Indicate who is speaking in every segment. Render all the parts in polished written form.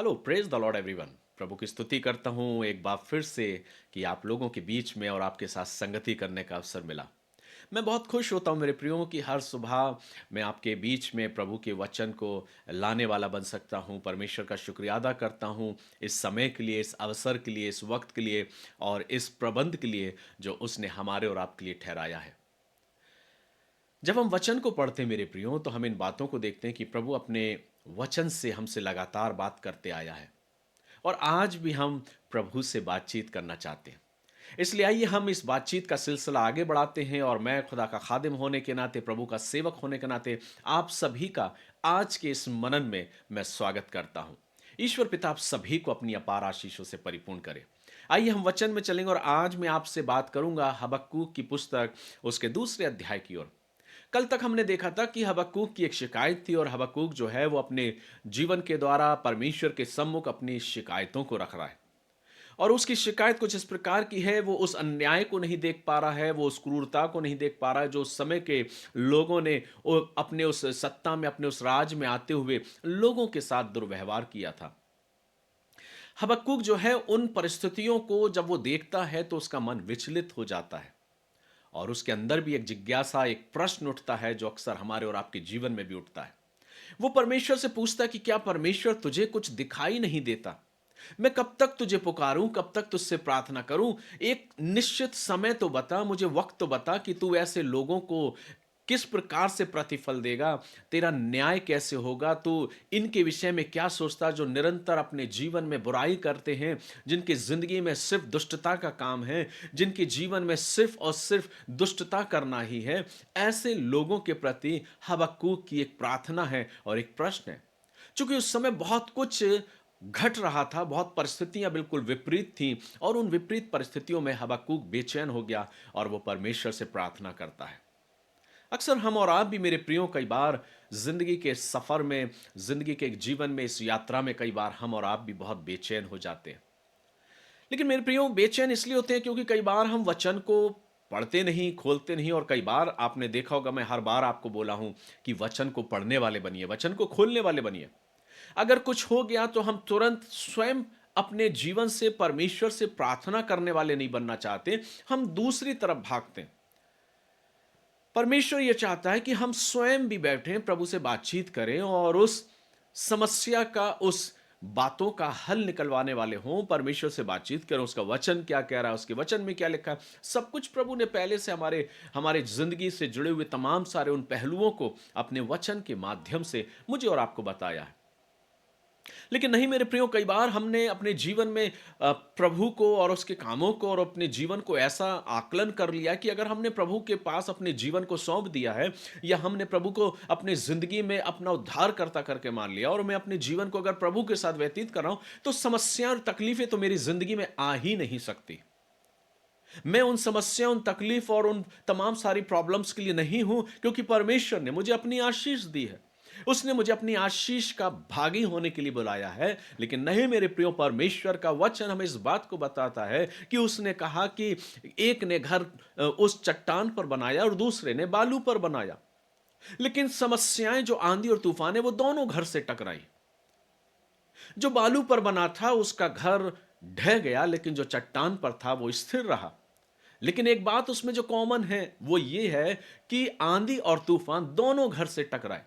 Speaker 1: Hello praise the Lord everyone. प्रभु की स्तुति करता हूँ एक बार फिर से कि आप लोगों के बीच में और आपके साथ संगति करने का अवसर मिला। मैं बहुत खुश होता हूँ मेरे प्रियो कि हर सुबह मैं आपके बीच में प्रभु के वचन को लाने वाला बन सकता हूँ। परमेश्वर का शुक्रिया अदा करता हूँ इस समय के लिए, इस अवसर के लिए, इस वक्त के लिए और इस प्रबंध के लिए जो उसने हमारे और आपके लिए ठहराया है। जब हम वचन को पढ़ते हैं मेरे प्रियो तो हम इन बातों को देखते हैं कि प्रभु अपने वचन से हमसे लगातार बात करते आया है और आज भी हम प्रभु से बातचीत करना चाहते हैं। इसलिए आइए हम इस बातचीत का सिलसिला आगे बढ़ाते हैं और मैं खुदा का खादिम होने के नाते, प्रभु का सेवक होने के नाते आप सभी का आज के इस मनन में मैं स्वागत करता हूं। ईश्वर पिता आप सभी को अपनी अपार आशीषों से परिपूर्ण करे। आइए हम वचन में चलेंगे और आज मैं आपसे बात करूंगा हबक्कूक की पुस्तक उसके दूसरे अध्याय की ओर। कल तक हमने देखा था कि हबक्कूक की एक शिकायत थी और हबक्कूक जो है वो अपने जीवन के द्वारा परमेश्वर के सम्मुख अपनी शिकायतों को रख रहा है और उसकी शिकायत कुछ इस प्रकार की है। वो उस अन्याय को नहीं देख पा रहा है, वो उस क्रूरता को नहीं देख पा रहा है जो उस समय के लोगों ने अपने उस सत्ता में, अपने उस राज में आते हुए लोगों के साथ दुर्व्यवहार किया था। हबक्कूक जो है उन परिस्थितियों को जब वो देखता है तो उसका मन विचलित हो जाता है और उसके अंदर भी एक जिज्ञासा, एक प्रश्न उठता है जो अक्सर हमारे और आपके जीवन में भी उठता है। वो परमेश्वर से पूछता है कि क्या परमेश्वर तुझे कुछ दिखाई नहीं देता? मैं कब तक तुझे पुकारूं, कब तक तुझसे प्रार्थना करूं? एक निश्चित समय तो बता, मुझे वक्त तो बता कि तू ऐसे लोगों को किस प्रकार से प्रतिफल देगा, तेरा न्याय कैसे होगा, तू इनके विषय में क्या सोचता जो निरंतर अपने जीवन में बुराई करते हैं, जिनकी जिंदगी में सिर्फ दुष्टता का काम है, जिनके जीवन में सिर्फ और सिर्फ दुष्टता करना ही है। ऐसे लोगों के प्रति हबक्कूक की एक प्रार्थना है और एक प्रश्न है। चूंकि उस समय बहुत कुछ घट रहा था, बहुत परिस्थितियां बिल्कुल विपरीत थीं और उन विपरीत परिस्थितियों में हबक्कूक बेचैन हो गया और वो परमेश्वर से प्रार्थना करता है। अक्सर हम और आप भी मेरे प्रियो कई बार जिंदगी के सफर में, जिंदगी के एक जीवन में, इस यात्रा में कई बार हम और आप भी बहुत बेचैन हो जाते हैं। लेकिन मेरे प्रियो बेचैन इसलिए होते हैं क्योंकि कई बार हम वचन को पढ़ते नहीं, खोलते नहीं और कई बार आपने देखा होगा, मैं हर बार आपको बोला हूं कि वचन को पढ़ने वाले बनिए, वचन को खोलने वाले बनिए। अगर कुछ हो गया तो हम तुरंत स्वयं अपने जीवन से परमेश्वर से प्रार्थना करने वाले नहीं बनना चाहते, हम दूसरी तरफ भागते हैं। परमेश्वर यह चाहता है कि हम स्वयं भी बैठें, प्रभु से बातचीत करें और उस समस्या का, उस बातों का हल निकलवाने वाले हों। परमेश्वर से बातचीत करें, उसका वचन क्या कह रहा है, उसके वचन में क्या लिखा है। सब कुछ प्रभु ने पहले से हमारे हमारे जिंदगी से जुड़े हुए तमाम सारे उन पहलुओं को अपने वचन के माध्यम से मुझे और आपको बताया है। लेकिन नहीं मेरे प्रियो, कई बार हमने अपने जीवन में प्रभु को और उसके कामों को और अपने जीवन को ऐसा आकलन कर लिया कि अगर हमने प्रभु के पास अपने जीवन को सौंप दिया है या हमने प्रभु को अपनी जिंदगी में अपना उद्धारकर्ता करके मान लिया और मैं अपने जीवन को अगर प्रभु के साथ व्यतीत कर रहा हूं तो समस्याएं और तकलीफें तो मेरी जिंदगी में आ ही नहीं सकती। मैं उन समस्या, उन तकलीफ और उन तमाम सारी प्रॉब्लम्स के लिए नहीं हूं, क्योंकि परमेश्वर ने मुझे अपनी आशीष दी है। उसने मुझे अपनी आशीष का भागी होने के लिए बुलाया है। लेकिन नहीं मेरे प्रियो, परमेश्वर का वचन हमें इस बात को बताता है कि उसने कहा कि एक ने घर उस चट्टान पर बनाया और दूसरे ने बालू पर बनाया। लेकिन समस्याएं, जो आंधी और तूफान है, वो दोनों घर से टकराई। जो बालू पर बना था उसका घर ढह गया, लेकिन जो चट्टान पर था वो स्थिर रहा। लेकिन एक बात उसमें जो कॉमन है वो ये है कि आंधी और तूफान दोनों घर से टकराए।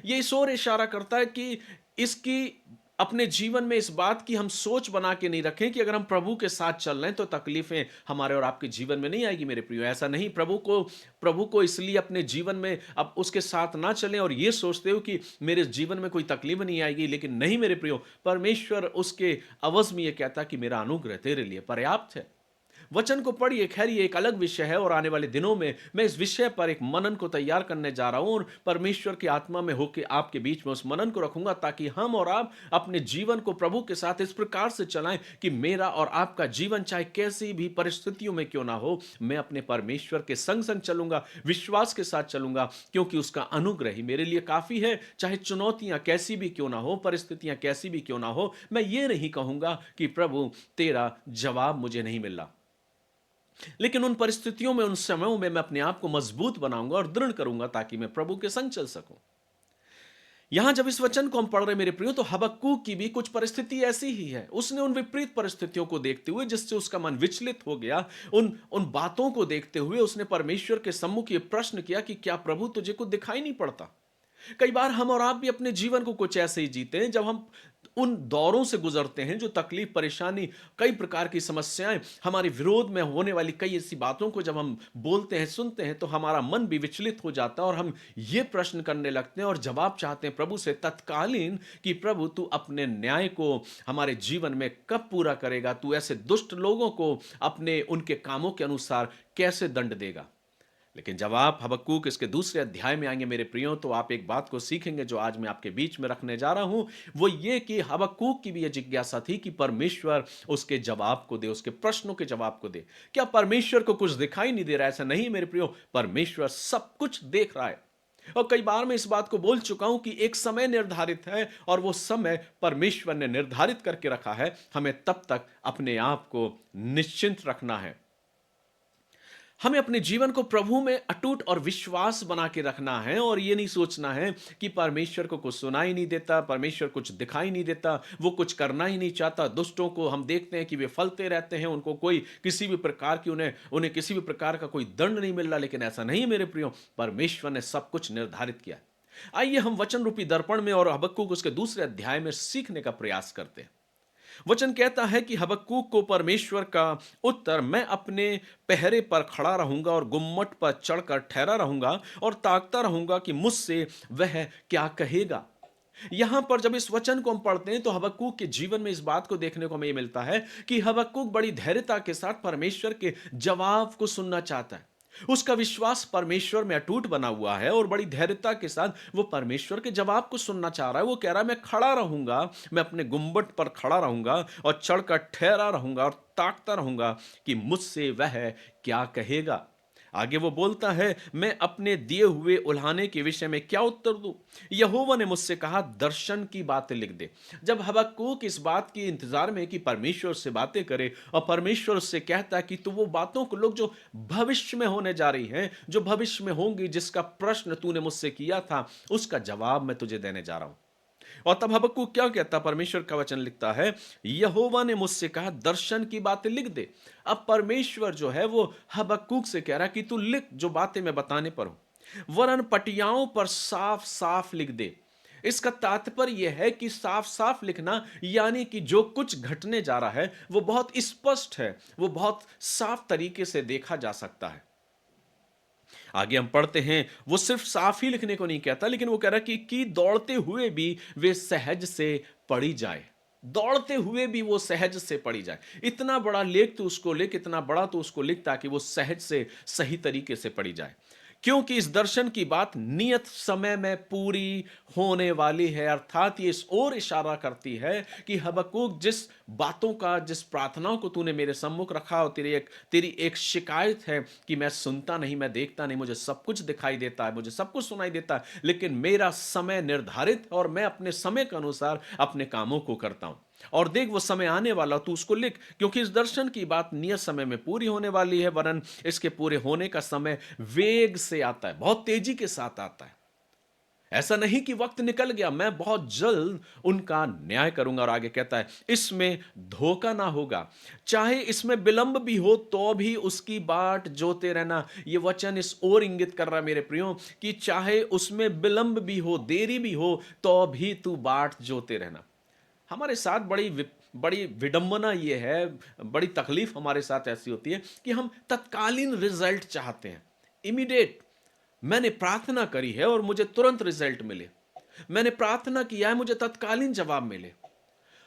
Speaker 1: ये इस ओर इशारा करता है कि इसकी अपने जीवन में इस बात की हम सोच बना के नहीं रखें कि अगर हम प्रभु के साथ चल रहे हैं तो तकलीफें हमारे और आपके जीवन में नहीं आएगी। मेरे प्रियो, ऐसा नहीं। प्रभु को इसलिए अपने जीवन में अब उसके साथ ना चलें और ये सोचते हो कि मेरे जीवन में कोई तकलीफ नहीं आएगी। लेकिन नहीं मेरे प्रियो, परमेश्वर उसके अवज में ये कहता कि मेरा अनुग्रह तेरे लिए पर्याप्त है। वचन को पढ़िए। खैर ये एक अलग विषय है और आने वाले दिनों में मैं इस विषय पर एक मनन को तैयार करने जा रहा हूं और परमेश्वर की आत्मा में होकर आपके बीच में उस मनन को रखूंगा ताकि हम और आप अपने जीवन को प्रभु के साथ इस प्रकार से चलाएं कि मेरा और आपका जीवन चाहे कैसी भी परिस्थितियों में क्यों ना हो, मैं अपने परमेश्वर के संग संग चलूंगा, विश्वास के साथ चलूंगा, क्योंकि उसका अनुग्रह ही मेरे लिए काफी है। चाहे चुनौतियां कैसी भी क्यों ना हो, परिस्थितियां कैसी भी क्यों ना हो, मैं ये नहीं कहूंगा कि प्रभु तेरा जवाब मुझे नहीं मिल रहा। लेकिन उन परिस्थितियों में, उन समयों में मैं अपने आप को मजबूत बनाऊंगा और दृढ़ करूंगा ताकि मैं प्रभु के संग चल सकूं। यहां जब इस वचन को हम पढ़ रहे हैं मेरे प्रियो, तो हबक्कूक की भी कुछ परिस्थिति ऐसी ही है। उसने उन विपरीत परिस्थितियों को देखते हुए, जिससे उसका मन विचलित हो गया, उन उन बातों को देखते हुए उसने परमेश्वर के सम्मुख ये प्रश्न किया कि क्या प्रभु तुझे कुछ दिखाई नहीं पड़ता? कई बार हम और आप भी अपने जीवन को कुछ ऐसे ही जीते हैं, जब हम उन दौरों से गुजरते हैं, जो तकलीफ, परेशानी, कई प्रकार की समस्याएं, हमारे विरोध में होने वाली कई ऐसी बातों को जब हम बोलते हैं, सुनते हैं, तो हमारा मन भी विचलित हो जाता है और हम ये प्रश्न करने लगते हैं और जवाब चाहते हैं प्रभु से तत्कालीन कि प्रभु तू अपने न्याय को हमारे जीवन में कब पूरा करेगा? तू ऐसे दुष्ट लोगों को अपने उनके कामों के अनुसार कैसे दंड देगा? लेकिन जब आप हबक्कूक इसके दूसरे अध्याय में आएंगे मेरे प्रियो, तो आप एक बात को सीखेंगे जो आज मैं आपके बीच में रखने जा रहा हूं। वो ये कि हबक्कूक की भी ये जिज्ञासा थी कि परमेश्वर उसके जवाब को दे, उसके प्रश्नों के जवाब को दे। क्या परमेश्वर को कुछ दिखाई नहीं दे रहा है? ऐसा नहीं मेरे प्रियो, परमेश्वर सब कुछ देख रहा है। और कई बार मैं इस बात को बोल चुका हूं कि एक समय निर्धारित है और वो समय परमेश्वर ने निर्धारित करके रखा है। हमें तब तक अपने आप को निश्चिंत रखना है। हमें अपने जीवन को प्रभु में अटूट और विश्वास बना के रखना है और ये नहीं सोचना है कि परमेश्वर को कुछ सुनाई नहीं देता, परमेश्वर कुछ दिखाई नहीं देता, वो कुछ करना ही नहीं चाहता। दुष्टों को हम देखते हैं कि वे फलते रहते हैं, उनको कोई किसी भी प्रकार की उन्हें उन्हें किसी भी प्रकार का कोई दंड नहीं मिल रहा। लेकिन ऐसा नहीं मेरे प्रियो, परमेश्वर ने सब कुछ निर्धारित किया। आइए हम वचन रूपी दर्पण में और हबक्कूक उसके दूसरे अध्याय में सीखने का प्रयास करते हैं। वचन कहता है कि हबक्कूक को परमेश्वर का उत्तर, मैं अपने पहरे पर खड़ा रहूंगा और गुम्मट पर चढ़कर ठहरा रहूंगा और ताकता रहूंगा कि मुझसे वह क्या कहेगा। यहां पर जब इस वचन को हम पढ़ते हैं, तो हबक्कूक के जीवन में इस बात को देखने को हमें मिलता है कि हबक्कूक बड़ी धैर्यता के साथ परमेश्वर के जवाब को सुनना चाहता है। उसका विश्वास परमेश्वर में अटूट बना हुआ है और बड़ी धैर्यता के साथ वो परमेश्वर के जवाब को सुनना चाह रहा है। वो कह रहा है मैं खड़ा रहूंगा, मैं अपने गुंबद पर खड़ा रहूंगा और चढ़कर ठहरा रहूंगा और ताकता रहूंगा कि मुझसे वह क्या कहेगा। आगे वो बोलता है, मैं अपने दिए हुए उल्हाने के विषय में क्या उत्तर दूं? यहोवा ने मुझसे कहा, दर्शन की बातें लिख दे। जब हबक्कूक इस बात की इंतजार में कि परमेश्वर से बातें करे और परमेश्वर उससे कहता है कि तू वो बातों को लोग जो भविष्य में होने जा रही हैं, जो भविष्य में होंगी, जिसका प्रश्न तूने मुझसे किया था, उसका जवाब मैं तुझे देने जा रहा हूं। और तब हबक्कूक क्या कहता? परमेश्वर का वचन लिखता है, यहोवा ने मुझसे कहा, दर्शन की बातें लिख दे। अब परमेश्वर जो है वो हबक्कूक से कह रहा है कि तू लिख, जो बातें मैं बताने पर हूं, वरन पटियाओं पर साफ साफ लिख दे। इसका तात्पर्य यह है कि साफ साफ लिखना, यानी कि जो कुछ घटने जा रहा है वो बहुत स्पष्ट है, वो बहुत साफ तरीके से देखा जा सकता है। आगे हम पढ़ते हैं, वो सिर्फ साफ ही लिखने को नहीं कहता, लेकिन वो कह रहा है कि दौड़ते हुए भी वे सहज से पढ़ी जाए। दौड़ते हुए भी वो सहज से पढ़ी जाए। इतना बड़ा लेख तो उसको लिख, इतना बड़ा तो उसको लिख, ताकि वो सहज से सही तरीके से पढ़ी जाए। क्योंकि इस दर्शन की बात नियत समय में पूरी होने वाली है। अर्थात ये इस ओर इशारा करती है कि हबक्कूक, जिस बातों का, जिस प्रार्थनाओं को तूने मेरे सम्मुख रखा, और तेरी एक शिकायत है कि मैं सुनता नहीं, मैं देखता नहीं, मुझे सब कुछ दिखाई देता है, मुझे सब कुछ सुनाई देता है, लेकिन मेरा समय निर्धारित है और मैं अपने समय के अनुसार अपने कामों को करता हूं। और देख, वो समय आने वाला, तू उसको लिख, क्योंकि इस दर्शन की बात नियत समय में पूरी होने वाली है, वरन इसके पूरे होने का समय वेग से आता है, बहुत तेजी के साथ आता है। ऐसा नहीं कि वक्त निकल गया, मैं बहुत जल्द उनका न्याय करूंगा। और आगे कहता है, इसमें धोखा ना होगा, चाहे इसमें विलंब भी हो तो भी उसकी बाट जोते रहना। यह वचन इस ओर इंगित कर रहा है मेरे प्रियो, कि चाहे उसमें विलंब भी हो, देरी भी हो, तो भी तू बाट जोते रहना। हमारे साथ बड़ी विडंबना ये है, बड़ी तकलीफ हमारे साथ ऐसी होती है कि हम तत्कालीन रिजल्ट चाहते हैं, इमीडिएट। मैंने प्रार्थना करी है और मुझे तुरंत रिजल्ट मिले, मैंने प्रार्थना किया है, मुझे तत्कालीन जवाब मिले।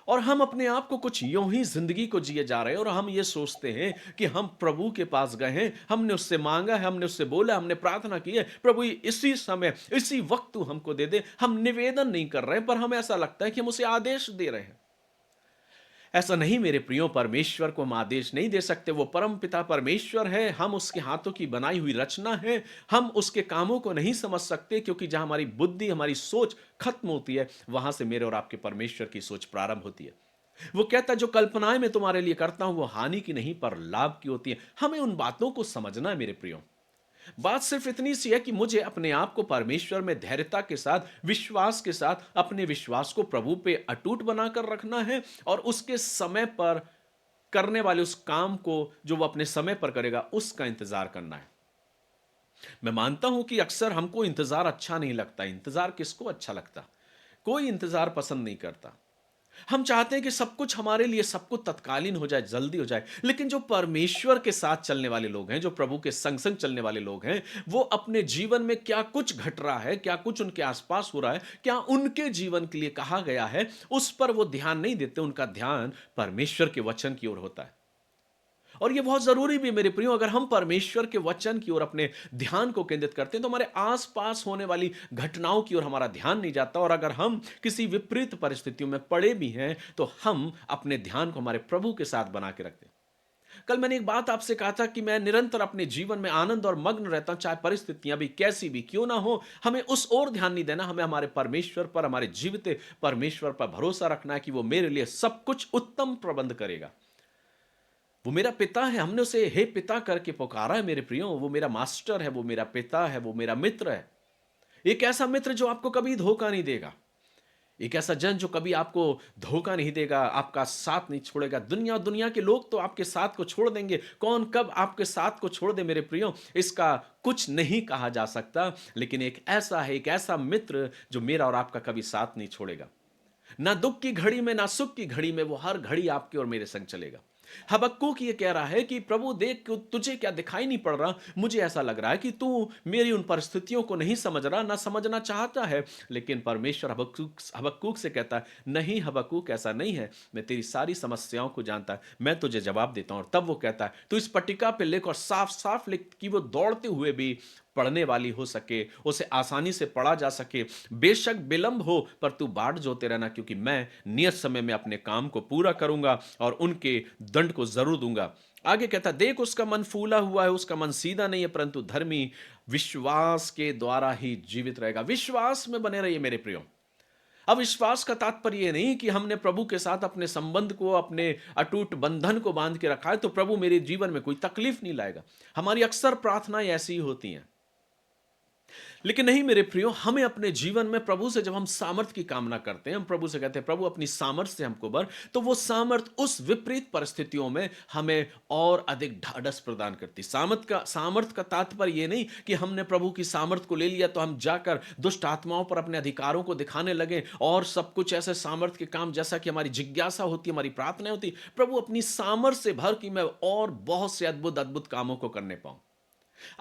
Speaker 1: और हम अपने आप को कुछ यूं ही जिंदगी को जिए जा रहे हैं और हम ये सोचते हैं कि हम प्रभु के पास गए हैं, हमने उससे मांगा है, हमने उससे बोला, हमने प्रार्थना की है, प्रभु इसी समय इसी वक्त तू हमको दे दे। हम निवेदन नहीं कर रहे हैं, पर हमें ऐसा लगता है कि हम उसे आदेश दे रहे हैं। ऐसा नहीं मेरे प्रियो, परमेश्वर को हम आदेश नहीं दे सकते। वो परम पिता परमेश्वर है, हम उसके हाथों की बनाई हुई रचना है। हम उसके कामों को नहीं समझ सकते, क्योंकि जहां हमारी बुद्धि, हमारी सोच खत्म होती है, वहां से मेरे और आपके परमेश्वर की सोच प्रारंभ होती है। वो कहता है, जो कल्पनाएं मैं तुम्हारे लिए करता हूं वो हानि की नहीं पर लाभ की होती है। हमें उन बातों को समझना है मेरे प्रियो। बात सिर्फ इतनी सी है कि मुझे अपने आप को परमेश्वर में धैर्यता के साथ, विश्वास के साथ अपने विश्वास को प्रभु पे अटूट बनाकर रखना है और उसके समय पर करने वाले उस काम को जो वो अपने समय पर करेगा, उसका इंतजार करना है। मैं मानता हूं कि अक्सर हमको इंतजार अच्छा नहीं लगता। इंतजार किसको अच्छा लगता? कोई इंतजार पसंद नहीं करता। हम चाहते हैं कि सब कुछ हमारे लिए सब कुछ तत्कालीन हो जाए, जल्दी हो जाए। लेकिन जो परमेश्वर के साथ चलने वाले लोग हैं, जो प्रभु के संग संग चलने वाले लोग हैं, वो अपने जीवन में क्या कुछ घट रहा है, क्या कुछ उनके आसपास हो रहा है, क्या उनके जीवन के लिए कहा गया है, उस पर वो ध्यान नहीं देते। उनका ध्यान परमेश्वर के वचन की ओर होता है। और ये बहुत जरूरी भी है मेरे प्रियो, अगर हम परमेश्वर के वचन की ओर अपने ध्यान को केंद्रित करते हैं तो हमारे आसपास होने वाली घटनाओं की ओर हमारा ध्यान नहीं जाता। और अगर हम किसी विपरीत परिस्थितियों में पड़े भी हैं तो हम अपने ध्यान को हमारे प्रभु के साथ बना के रखते हैं। कल मैंने एक बात आपसे कहा था कि मैं निरंतर अपने जीवन में आनंद और मग्न रहता हूं, चाहे परिस्थितियां भी कैसी भी क्यों ना हो। हमें उस ओर ध्यान नहीं देना, हमें हमारे परमेश्वर पर, हमारे जीवित परमेश्वर पर भरोसा रखना है कि वो मेरे लिए सब कुछ उत्तम प्रबंध करेगा। वो मेरा पिता है, हमने उसे हे पिता करके पुकारा है मेरे प्रियो। वो मेरा मास्टर है, वो मेरा पिता है, वो मेरा मित्र है। एक ऐसा मित्र जो आपको कभी धोखा नहीं देगा। एक ऐसा जन जो कभी आपको धोखा नहीं देगा, आपका साथ नहीं छोड़ेगा। दुनिया और दुनिया के लोग तो आपके साथ को छोड़ देंगे, कौन कब आपके साथ को छोड़ दे मेरे प्रियो, इसका कुछ नहीं कहा जा सकता। लेकिन एक ऐसा है, एक ऐसा मित्र जो मेरा और आपका कभी साथ नहीं छोड़ेगा। ना दुख की घड़ी में, ना सुख की घड़ी में, वो हर घड़ी आपके और मेरे संग चलेगा। हबक्कूक ये कह रहा है कि प्रभु देख, तुझे क्या दिखाई नहीं पड़ रहा? मुझे ऐसा लग रहा है कि तू मेरी उन परिस्थितियों को नहीं समझ रहा, ना समझना चाहता है। लेकिन परमेश्वर हबक्कूक से कहता है, नहीं हबक्कूक, ऐसा नहीं है। मैं तेरी सारी समस्याओं को जानता है, मैं तुझे जवाब देता हूं। और तब वो कहता है, तू इस पट्टिका पे लिख और साफ साफ लिख कि वो दौड़ते हुए भी पढ़ने वाली हो सके, उसे आसानी से पढ़ा जा सके। बेशक विलंब हो पर तू बाट जोते रहना, क्योंकि मैं नियत समय में अपने काम को पूरा करूंगा और उनके दंड को जरूर दूंगा। आगे कहता, देख उसका मन फूला हुआ है, उसका मन सीधा नहीं है, परंतु धर्मी विश्वास के द्वारा ही जीवित रहेगा। विश्वास में बने रहिए मेरे प्रियो। अब विश्वास का तात्पर्य यह नहीं कि हमने प्रभु के साथ अपने संबंध को, अपने अटूट बंधन को बांध के रखा है तो प्रभु मेरे जीवन में कोई तकलीफ नहीं लाएगा। हमारी अक्सर प्रार्थनाएं ऐसी ही होती हैं। लेकिन नहीं मेरे प्रियो, हमें अपने जीवन में प्रभु से जब हम सामर्थ की कामना करते हैं, हम प्रभु से कहते हैं प्रभु अपनी सामर्थ से हमको भर, तो वो सामर्थ उस विपरीत परिस्थितियों में हमें और अधिक ढाढ़स प्रदान करती। सामर्थ का तात्पर्य ये नहीं कि हमने प्रभु की सामर्थ को ले लिया तो हम जाकर दुष्ट आत्माओं पर अपने अधिकारों को दिखाने लगे और सब कुछ ऐसे सामर्थ के काम, जैसा कि हमारी जिज्ञासा होती है, हमारी प्रार्थना होती। प्रभु अपनी सामर्थ से भर कि मैं और बहुत से अद्भुत अद्भुत कामों को करने पाऊं।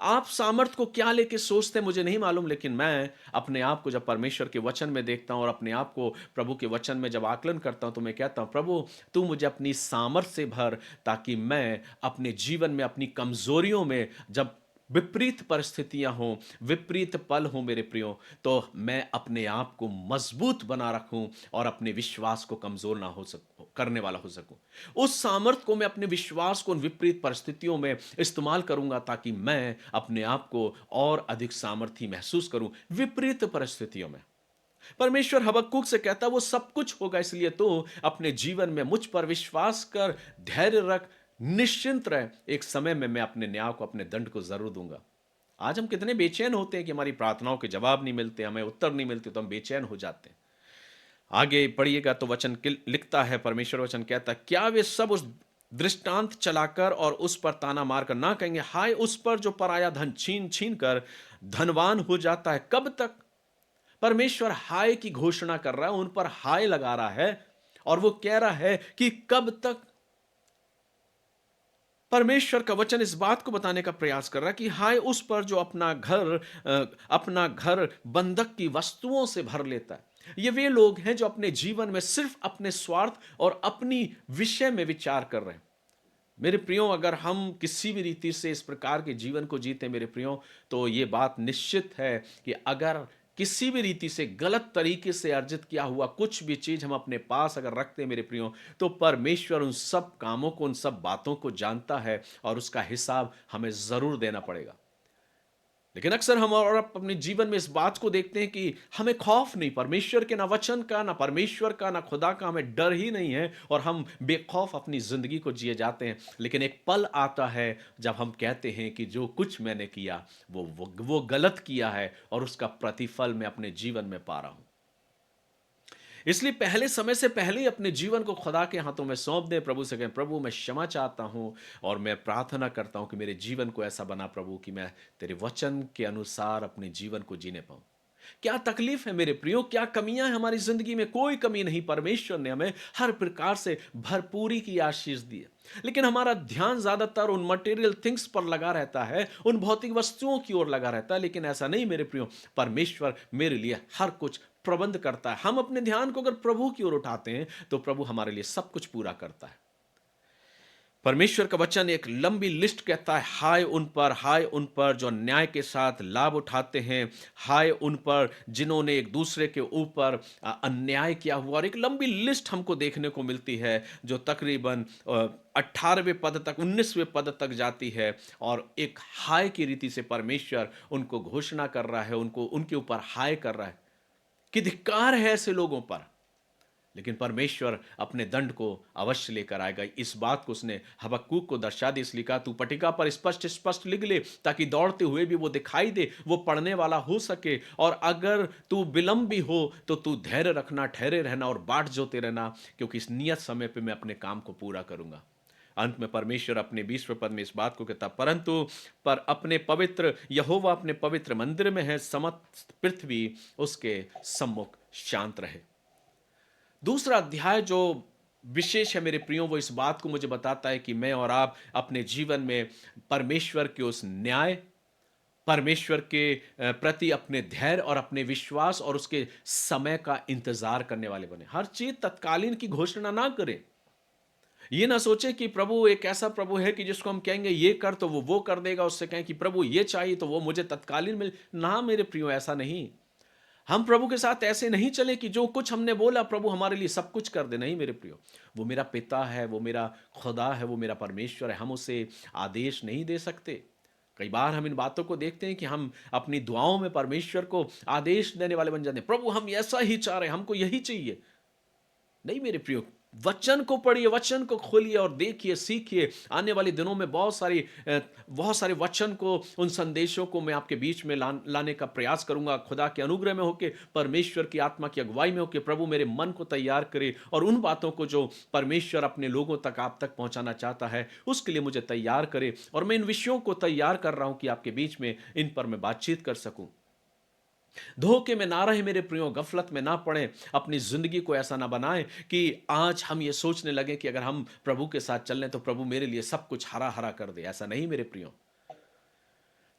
Speaker 1: आप सामर्थ को क्या लेके सोचते हैं मुझे नहीं मालूम, लेकिन मैं अपने आप को जब परमेश्वर के वचन में देखता हूं और अपने आप को प्रभु के वचन में जब आकलन करता हूं तो मैं कहता हूं, प्रभु तू मुझे अपनी सामर्थ से भर, ताकि मैं अपने जीवन में अपनी कमजोरियों में, जब विपरीत परिस्थितियां हों, विपरीत पल हों मेरे प्रियो, तो मैं अपने आप को मजबूत बना रखूं और अपने विश्वास को कमजोर ना हो सकूं, करने वाला हो सकूं। उस सामर्थ को मैं अपने विश्वास को उन विपरीत परिस्थितियों में इस्तेमाल करूंगा, ताकि मैं अपने आप को और अधिक सामर्थी महसूस करूं विपरीत परिस्थितियों में। परमेश्वर हबक्कूक से कहता, वो सब कुछ होगा, इसलिए तो अपने जीवन में मुझ पर विश्वास कर, धैर्य रख, निश्चिंत रह। एक समय में मैं अपने न्याय को, अपने दंड को जरूर दूंगा। आज हम कितने बेचैन होते हैं कि हमारी प्रार्थनाओं के जवाब नहीं मिलते, हमें उत्तर नहीं मिलते, तो हम बेचैन हो जाते हैं। आगे पढ़िएगा तो वचन लिखता है, परमेश्वर वचन कहता है, क्या वे सब उस दृष्टांत चलाकर और उस पर ताना मारकर ना कहेंगे, हाय उस पर जो पराया धन छीन छीन कर धनवान हो जाता है, कब तक? परमेश्वर हाय की घोषणा कर रहा है, उन पर हाय लगा रहा है और वो कह रहा है कि कब तक। परमेश्वर का वचन इस बात को बताने का प्रयास कर रहा है कि हाय उस पर जो अपना घर बंधक की वस्तुओं से भर लेता है। ये वे लोग हैं जो अपने जीवन में सिर्फ अपने स्वार्थ और अपनी विषय में विचार कर रहे हैं। मेरे प्रियो, अगर हम किसी भी रीति से इस प्रकार के जीवन को जीते मेरे प्रियो, तो ये बात निश्चित है कि अगर किसी भी रीति से गलत तरीके से अर्जित किया हुआ कुछ भी चीज हम अपने पास अगर रखते हैं मेरे प्रियो, तो परमेश्वर उन सब कामों को, उन सब बातों को जानता है और उसका हिसाब हमें जरूर देना पड़ेगा। लेकिन अक्सर हम और आप अपने जीवन में इस बात को देखते हैं कि हमें खौफ नहीं, परमेश्वर के ना वचन का, ना परमेश्वर का, ना खुदा का हमें डर ही नहीं है और हम बेखौफ अपनी ज़िंदगी को जिए जाते हैं। लेकिन एक पल आता है जब हम कहते हैं कि जो कुछ मैंने किया वो गलत किया है और उसका प्रतिफल मैं अपने जीवन में पा रहा हूँ। इसलिए पहले समय से पहले ही अपने जीवन को खुदा के हाथों में सौंप दें, प्रभु से कहें, प्रभु मैं क्षमा चाहता हूँ और मैं प्रार्थना करता हूँ कि मेरे जीवन को ऐसा बना प्रभु कि मैं तेरे वचन के अनुसार अपने जीवन को जीने पाऊँ। क्या तकलीफ है मेरे प्रियो, क्या कमियां हैं हमारी जिंदगी में? कोई कमी नहीं, परमेश्वर ने हमें हर प्रकार से भरपूरी की आशीष दी है। लेकिन हमारा ध्यान ज्यादातर उन मटेरियल थिंग्स पर लगा रहता है, उन भौतिक वस्तुओं की ओर लगा रहता है। लेकिन ऐसा नहीं मेरे प्रियो, परमेश्वर मेरे लिए हर कुछ प्रबंध करता है। हम अपने ध्यान को अगर प्रभु की ओर उठाते हैं तो प्रभु हमारे लिए सब कुछ पूरा करता है। परमेश्वर का वचन एक लंबी लिस्ट कहता है, हाय उन पर जो न्याय के साथ लाभ उठाते हैं, हाय उन पर जिन्होंने एक दूसरे के ऊपर अन्याय किया हुआ। और एक लंबी लिस्ट हमको देखने को मिलती है जो तकरीबन 18वें पद तक, 19वें पद तक जाती है। और एक हाय की रीति से परमेश्वर उनको घोषणा कर रहा है, उनको उनके ऊपर हाय कर रहा है कि धिक्कार है ऐसे लोगों पर। लेकिन परमेश्वर अपने दंड को अवश्य लेकर आएगा। इस बात को उसने हबक्कूक को दर्शा दी, इसलिए कहा तू पटिका पर स्पष्ट स्पष्ट लिख ले ताकि दौड़ते हुए भी वो दिखाई दे, वो पढ़ने वाला हो सके। और अगर तू विलंब भी हो तो तू धैर्य रखना, ठहरे रहना और बाट जोते रहना, क्योंकि इस नियत समय पे मैं अपने काम को पूरा करूंगा। अंत में परमेश्वर अपने 20वें पद में इस बात को कहता, परंतु पर अपने पवित्र यहोवा अपने पवित्र मंदिर में है, समस्त पृथ्वी उसके सम्मुख शांत रहे। दूसरा अध्याय जो विशेष है मेरे प्रियो, वो इस बात को मुझे बताता है कि मैं और आप अपने जीवन में परमेश्वर के उस न्याय, परमेश्वर के प्रति अपने धैर्य और अपने विश्वास और उसके समय का इंतजार करने वाले बने। हर चीज तत्कालीन की घोषणा ना करें। ये ना सोचे कि प्रभु एक ऐसा प्रभु है कि जिसको हम कहेंगे ये कर तो वो कर देगा, उससे कहें कि प्रभु ये चाहिए तो वो मुझे तत्कालीन मिल ना। मेरे प्रियो, ऐसा नहीं। हम प्रभु के साथ ऐसे नहीं चले कि जो कुछ हमने बोला प्रभु हमारे लिए सब कुछ कर दे। नहीं मेरे प्रियो, वो मेरा पिता है, वो मेरा खुदा है, वो मेरा परमेश्वर है। हम उसे आदेश नहीं दे सकते। कई बार हम इन बातों को देखते हैं कि हम अपनी दुआओं में परमेश्वर को आदेश देने वाले बन जाते हैं, प्रभु हम ऐसा ही चाह रहे हैं, हमको यही चाहिए। नहीं मेरे प्रियो, वचन को पढ़िए, वचन को खोलिए और देखिए, सीखिए। आने वाले दिनों में बहुत सारे वचन को, उन संदेशों को मैं आपके बीच में लाने का प्रयास करूंगा। खुदा के अनुग्रह में होके, परमेश्वर की आत्मा की अगुवाई में होके प्रभु मेरे मन को तैयार करे और उन बातों को जो परमेश्वर अपने लोगों तक, आप तक पहुंचाना चाहता है, उसके लिए मुझे तैयार करे। और मैं इन विषयों को तैयार कर रहा हूं कि आपके बीच में इन पर मैं बातचीत कर सकूं। धोखे में ना रहे मेरे प्रियो, गफलत में ना पड़े। अपनी जिंदगी को ऐसा ना बनाएं कि आज हम ये सोचने लगे कि अगर हम प्रभु के साथ चल रहे तो प्रभु मेरे लिए सब कुछ हरा हरा कर दे। ऐसा नहीं मेरे प्रियो।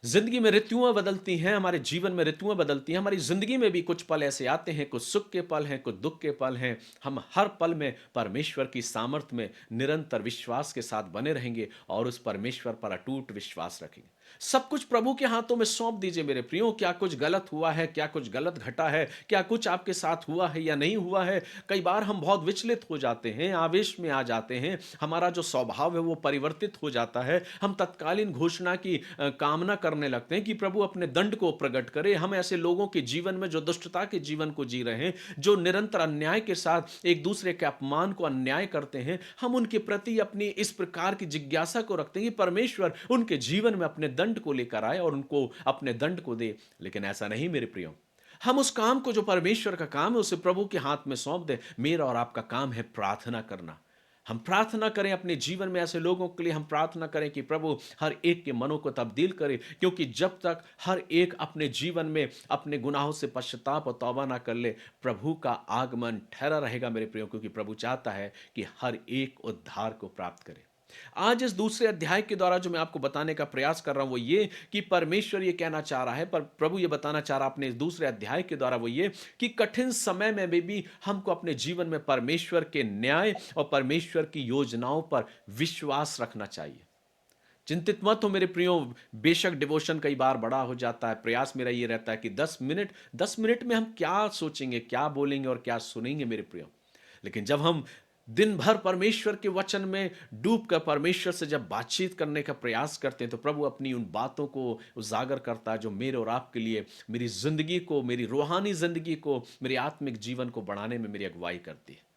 Speaker 1: जिंदगी में ऋतुएं बदलती हैं, हमारे जीवन में ऋतुएं बदलती हैं। हमारी जिंदगी में भी कुछ पल ऐसे आते हैं, कुछ सुख के पल हैं, कुछ दुख के पल हैं। हम हर पल में परमेश्वर की सामर्थ्य में निरंतर विश्वास के साथ बने रहेंगे और उस परमेश्वर पर अटूट विश्वास रखेंगे। सब कुछ प्रभु के हाथों में सौंप दीजिए मेरे प्रियो। क्या कुछ गलत हुआ है, क्या कुछ गलत घटा है, क्या कुछ आपके साथ हुआ है या नहीं हुआ है? कई बार हम बहुत विचलित हो जाते हैं, आवेश में आ जाते हैं, हमारा जो स्वभाव है वो परिवर्तित हो जाता है। हम तत्कालीन घोषणा की कामना करने लगते हैं कि प्रभु अपने दंड को प्रकट करे। हम ऐसे लोगों के जीवन में जो दुष्टता के जीवन को जी रहे हैं, जो निरंतर अन्याय के साथ एक दूसरे के अपमान को अन्याय करते हैं, हम उनके प्रति अपनी इस प्रकार की जिज्ञासा को रखते हैं कि परमेश्वर उनके जीवन में अपने दंड को लेकर आए और उनको अपने दंड को दे। लेकिन ऐसा नहीं मेरे प्रियो। हम उस काम को जो परमेश्वर का काम है उसे प्रभु के हाथ में सौंप दें। मेरा और आपका काम है प्रार्थना करना। हम प्रार्थना करें अपने जीवन में ऐसे लोगों के लिए। हम प्रार्थना करें कि प्रभु हर एक के मनों को तब्दील करे, क्योंकि जब तक हर एक अपने जीवन में अपने गुनाहों से पश्चाताप और तौबा ना कर ले, प्रभु का आगमन ठहरा रहेगा मेरे प्रियो। क्योंकि प्रभु चाहता है कि हर एक उद्धार को प्राप्त करे। आज इस दूसरे अध्याय के द्वारा जो मैं आपको बताने का प्रयास कर रहा हूं वो ये कि परमेश्वर ये कहना चाह रहा है, पर प्रभु ये बताना चाह रहा है अपने इस दूसरे अध्याय के द्वारा, वो ये कि कठिन समय में भी हमको अपने जीवन में परमेश्वर के न्याय और परमेश्वर की योजनाओं पर विश्वास रखना चाहिए। चिंतित मत हो मेरे प्रियो। बेशक डिवोशन कई बार बड़ा हो जाता है। प्रयास मेरा ये रहता है कि 10 मिनट में हम क्या सोचेंगे, क्या बोलेंगे और क्या सुनेंगे मेरे प्रियो। लेकिन जब हम दिन भर परमेश्वर के वचन में डूब कर परमेश्वर से जब बातचीत करने का प्रयास करते हैं तो प्रभु अपनी उन बातों को उजागर करता है जो मेरे और आपके लिए मेरी जिंदगी को, मेरी रूहानी जिंदगी को, मेरी आत्मिक जीवन को बढ़ाने में मेरी अगुवाई करती है।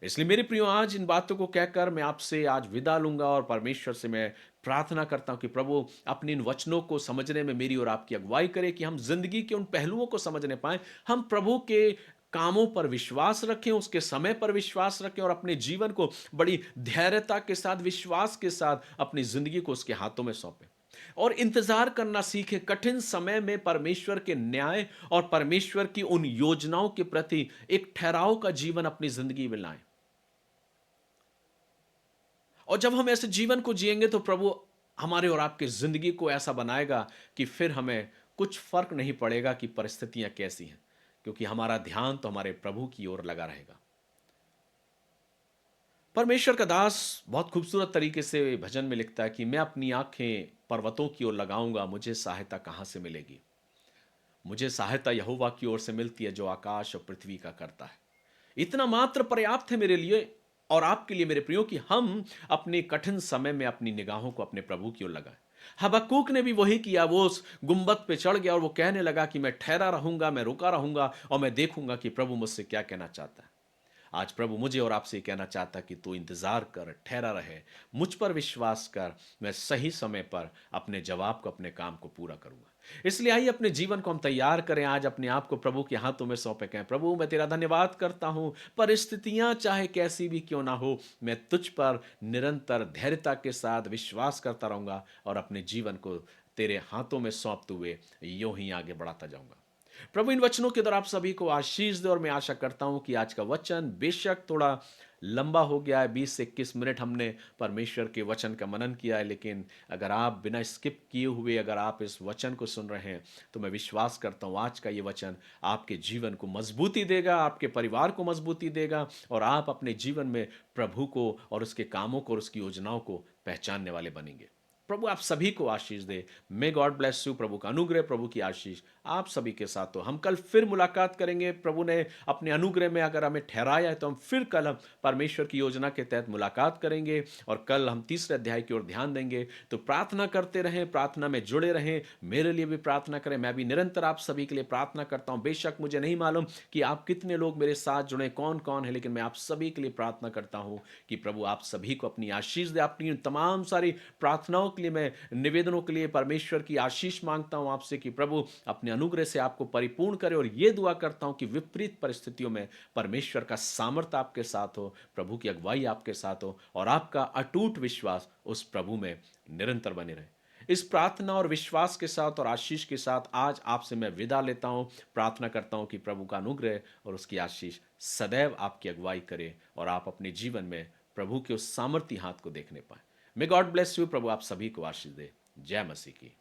Speaker 1: इसलिए मेरे प्रियो, आज इन बातों को कहकर मैं आपसे आज विदा लूंगा और परमेश्वर से मैं प्रार्थना करता हूं कि प्रभु अपने इन वचनों को समझने में मेरी और आपकी अगुवाई करे, कि हम जिंदगी के उन पहलुओं को समझने पाए, हम प्रभु के कामों पर विश्वास रखें, उसके समय पर विश्वास रखें और अपने जीवन को बड़ी धैर्यता के साथ, विश्वास के साथ अपनी जिंदगी को उसके हाथों में सौंपें और इंतजार करना सीखें। कठिन समय में परमेश्वर के न्याय और परमेश्वर की उन योजनाओं के प्रति एक ठहराव का जीवन अपनी जिंदगी में लाएं। और जब हम ऐसे जीवन को जिएंगे तो प्रभु हमारे और आपकी जिंदगी को ऐसा बनाएगा कि फिर हमें कुछ फर्क नहीं पड़ेगा कि परिस्थितियां कैसी हैं, क्योंकि हमारा ध्यान तो हमारे प्रभु की ओर लगा रहेगा। परमेश्वर का दास बहुत खूबसूरत तरीके से भजन में लिखता है कि मैं अपनी आंखें पर्वतों की ओर लगाऊंगा, मुझे सहायता कहां से मिलेगी। मुझे सहायता यहोवा की ओर से मिलती है जो आकाश और पृथ्वी का करता है। इतना मात्र पर्याप्त है मेरे लिए और आपके लिए मेरे प्रियो, कि हम अपने कठिन समय में अपनी निगाहों को अपने प्रभु की ओर लगाएं। हबक्कूक ने भी वही किया। वो उस गुंबद पे चढ़ गया और वो कहने लगा कि मैं ठहरा रहूंगा, मैं रुका रहूंगा और मैं देखूंगा कि प्रभु मुझसे क्या कहना चाहता है। आज प्रभु मुझे और आपसे कहना चाहता कि तू इंतजार कर, ठहरा रहे, मुझ पर विश्वास कर, मैं सही समय पर अपने जवाब को, अपने काम को पूरा करूंगा। इसलिए आइए अपने जीवन को हम तैयार करें, आज अपने आप को प्रभु के हाथों में सौंपे, कहें प्रभु मैं तेरा धन्यवाद करता हूं, परिस्थितियां चाहे कैसी भी क्यों ना हो, मैं तुझ पर निरंतर धैर्यता के साथ विश्वास करता रहूंगा और अपने जीवन को तेरे हाथों में सौंपते हुए यूं ही आगे बढ़ाता जाऊंगा। प्रभु इन वचनों के द्वारा आप सभी को आशीष दे और मैं आशा करता हूं कि आज का वचन बेशक थोड़ा लंबा हो गया है, 20 से 21 मिनट हमने परमेश्वर के वचन का मनन किया है, लेकिन अगर आप बिना स्किप किए हुए अगर आप इस वचन को सुन रहे हैं तो मैं विश्वास करता हूं आज का ये वचन आपके जीवन को मजबूती देगा, आपके परिवार को मजबूती देगा और आप अपने जीवन में प्रभु को और उसके कामों को और उसकी योजनाओं को पहचानने वाले बनेंगे। प्रभु आप सभी को आशीष दे। May God bless you. प्रभु का अनुग्रह, प्रभु की आशीष आप सभी के साथ हो। हम कल फिर मुलाकात करेंगे। प्रभु ने अपने अनुग्रह में अगर हमें ठहराया है तो हम फिर कल हम परमेश्वर की योजना के तहत मुलाकात करेंगे और कल हम तीसरे अध्याय की ओर ध्यान देंगे। तो प्रार्थना करते रहें, प्रार्थना में जुड़े रहें, मेरे लिए भी प्रार्थना करें। मैं भी निरंतर आप सभी के लिए प्रार्थना करता हूं। बेशक मुझे नहीं मालूम कि आप कितने लोग मेरे साथ जुड़े, कौन कौन है, लेकिन मैं आप सभी के लिए प्रार्थना करता हूं कि प्रभु आप सभी को अपनी आशीष दे। अपनी तमाम सारी प्रार्थनाओं के लिए, मैं निवेदनों के लिए परमेश्वर की आशीष मांगता हूं आपसे कि प्रभु अपने अनुग्रह से आपको परिपूर्ण करे और ये दुआ करता हूं कि विपरीत परिस्थितियों में परमेश्वर का सामर्थ्य आपके साथ हो, प्रभु की अगुवाई आपके साथ हो और आपका अटूट विश्वास उस प्रभु में निरंतर बने रहे। इस प्रार्थना और विश्वास के साथ और आशीष के साथ आज आपसे मैं विदा लेता हूं। प्रार्थना करता हूं कि प्रभु का अनुग्रह और उसकी आशीष सदैव आपकी अगुवाई करे और आप अपने जीवन में प्रभु के उस सामर्थ्य हाथ को देखने पाए। May God bless you. प्रभु आप सभी को आशीष दे। जय मसीह की।